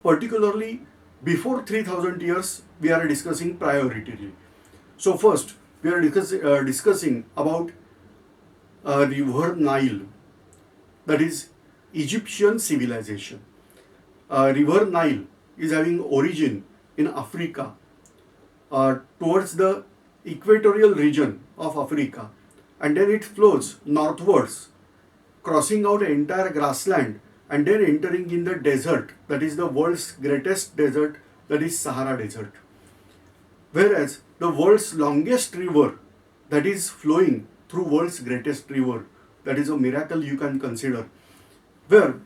particularly before 3000 years, we are discussing priority. So first, we are discussing about river Nile, that is Egyptian civilization. River Nile is having origin in Africa, towards the equatorial region of Africa, and then it flows northwards, crossing out entire grassland and then entering in the desert, that is the world's greatest desert, that is Sahara Desert. Whereas the world's longest river, that is flowing through world's greatest river, that is a miracle you can consider, where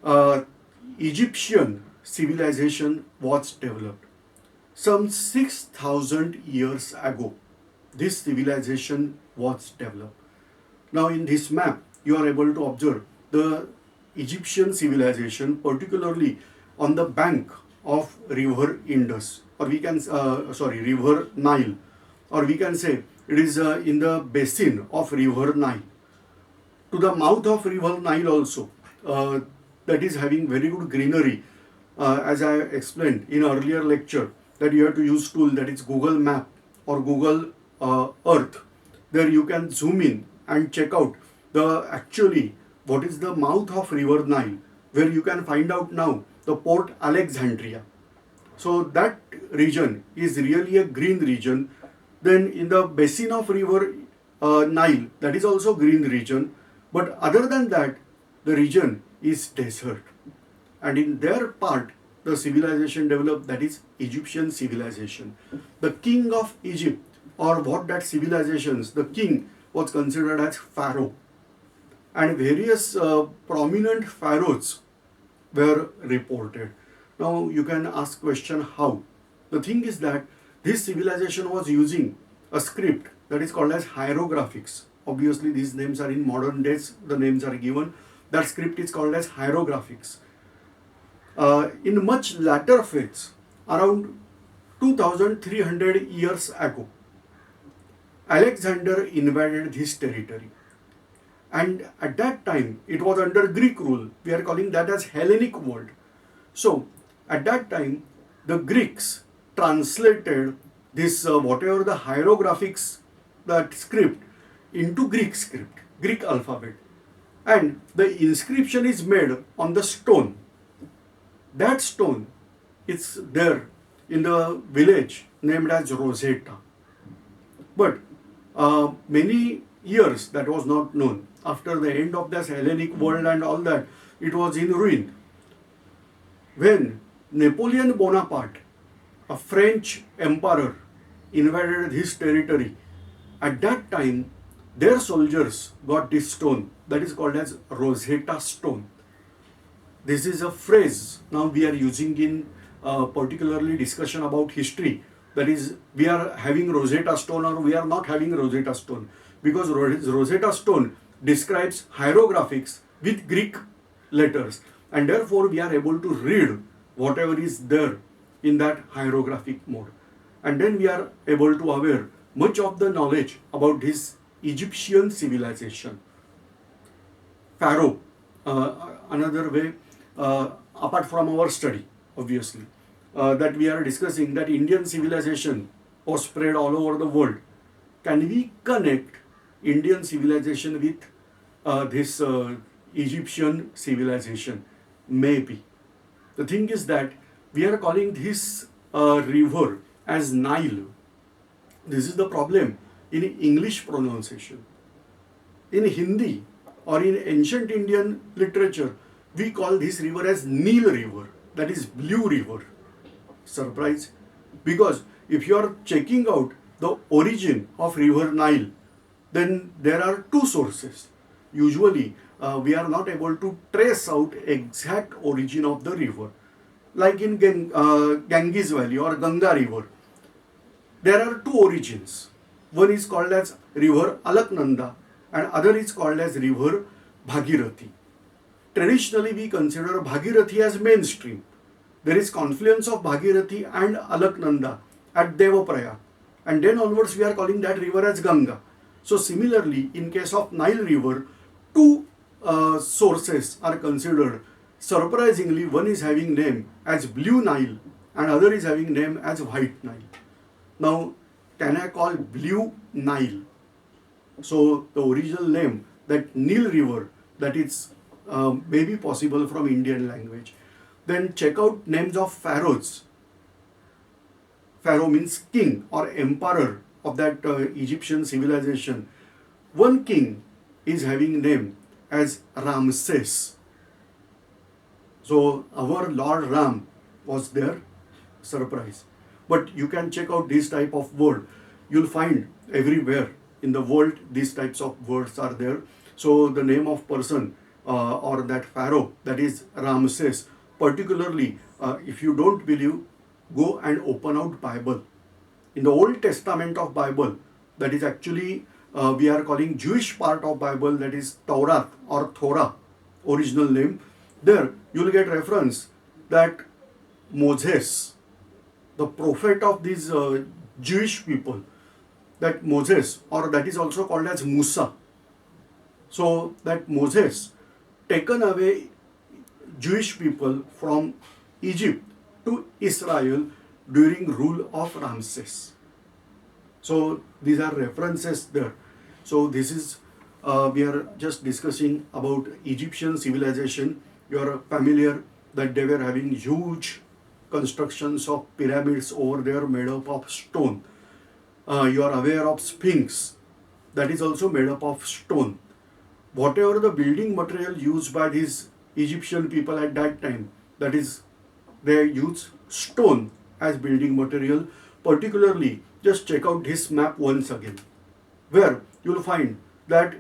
uh, Egyptian civilization was developed. Some 6000 years ago, this civilization was developed. Now, in this map, you are able to observe the Egyptian civilization, particularly on the bank of river Indus, or we can, river Nile, or we can say it is in the basin of river Nile. To the mouth of river Nile also, that is having very good greenery, as I explained in earlier lecture, that you have to use tool, that is Google Map or Google Earth. There you can zoom in and check out the actually what is the mouth of river Nile, where you can find out now the Port Alexandria. So that region is really a green region. Then in the basin of river Nile, that is also green region. But other than that, the region is desert. And in their part, the civilization developed, that is Egyptian civilization. The king of Egypt, or what that civilizations, the king was considered as Pharaoh. And various prominent pharaohs were reported. Now you can ask question how. The thing is that this civilization was using a script that is called as hieroglyphics. Obviously these names are in modern days, the names are given. That script is called as hieroglyphics. In much later phase, around 2300 years ago, Alexander invaded this territory. And at that time, it was under Greek rule. We are calling that as Hellenic world. So, at that time, the Greeks translated this, whatever the hieroglyphics, that script, into Greek script, Greek alphabet. And the inscription is made on the stone. That stone is there in the village named as Rosetta. But many years that was not known. After the end of this Hellenic world and all that, it was in ruin. When Napoleon Bonaparte, a French emperor, invaded his territory, at that time their soldiers got this stone that is called as Rosetta Stone. This is a phrase now we are using in particularly discussion about history. That is, we are having Rosetta Stone or we are not having Rosetta Stone, because Rosetta Stone describes hieroglyphics with Greek letters, and therefore we are able to read whatever is there in that hieroglyphic mode. And then we are able to aware much of the knowledge about this Egyptian civilization. Pharaoh, another way, apart from our study, obviously, that we are discussing, that Indian civilization was spread all over the world. Can we connect Indian civilization with this Egyptian civilization? Maybe. The thing is that we are calling this river as Nile. This is the problem in English pronunciation. In Hindi or in ancient Indian literature, we call this river as Nile River, that is Blue River. Surprise? Because if you are checking out the origin of river Nile, then there are two sources. Usually, we are not able to trace out exact origin of the river. Like in Ganges Valley or Ganga River, there are two origins. One is called as river Alaknanda and other is called as river Bhagirathi. Traditionally, we consider Bhagirathi as mainstream. There is confluence of Bhagirathi and Alaknanda at Devaprayag, and then onwards we are calling that river as Ganga. So similarly, in case of Nile River, two sources are considered. surprisingly, one is having name as Blue Nile and other is having name as White Nile. Now, can I call Blue Nile? So the original name, that Nile River, that is maybe possible from Indian language. Then check out names of pharaohs. Pharaoh means king or emperor of that Egyptian civilization. One king is having name as Ramses. So our Lord Ram was their surprise. But you can check out this type of word. You'll find everywhere in the world these types of words are there. So the name of person or that pharaoh, that is Ramses. Particularly, if you don't believe, go and open out Bible. In the Old Testament of Bible, that is actually we are calling Jewish part of Bible, that is Torah or Torah, original name. There you will get reference that Moses, the prophet of these Jewish people, that Moses, or that is also called as Musa. So that Moses taken away Jewish people from Egypt to Israel during rule of Ramses. So these are references there. So this is, we are just discussing about Egyptian civilization. You are familiar that they were having huge constructions of pyramids over there made up of stone. You are aware of Sphinx, that is also made up of stone. Whatever the building material used by these Egyptian people at that time, that is, they use stone as building material. Particularly, just check out this map once again, where you will find that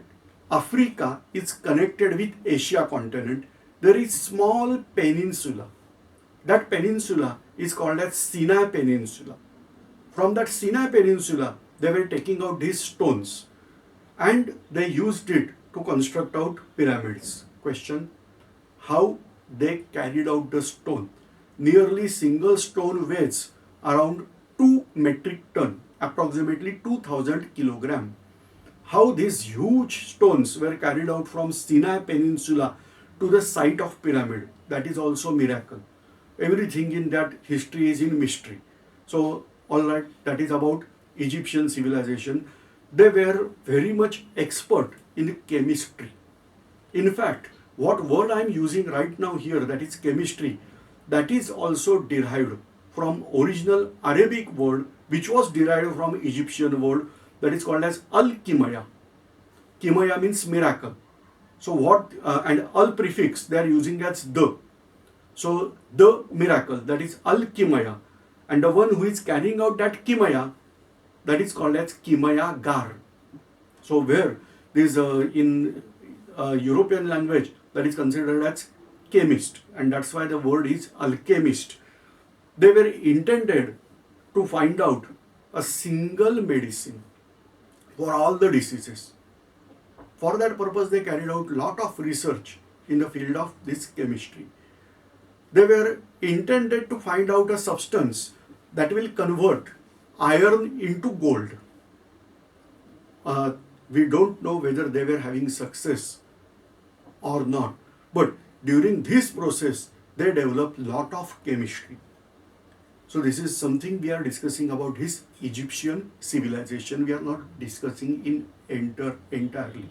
Africa is connected with Asia continent. There is small peninsula. That peninsula is called as Sinai Peninsula. From that Sinai Peninsula, they were taking out these stones and they used it to construct out pyramids. Question: how they carried out the stone? Nearly single stone weighs around 2 metric ton, approximately 2000 kilogram. How these huge stones were carried out from Sinai Peninsula to the site of pyramid, that is also miracle. Everything in that history is in mystery. So, all right, that is about Egyptian civilization. They were very much expert in chemistry. In fact, what word I am using right now here, that is chemistry, that is also derived from original Arabic word which was derived from Egyptian word, that is called as al-kimaya. Kimaya means miracle. So what, and al prefix they are using as the. So the miracle, that is al-kimaya. And the one who is carrying out that kimaya, that is called as kimaya gar. So where this in European language, that is considered as chemist, and that's why the word is alchemist. They were intended to find out a single medicine for all the diseases. For that purpose, they carried out lot of research in the field of this chemistry. They were intended to find out a substance that will convert iron into gold. We don't know whether they were having success or not, but during this process, they developed lot of chemistry. So this is something we are discussing about his Egyptian civilization. We are not discussing in entirely.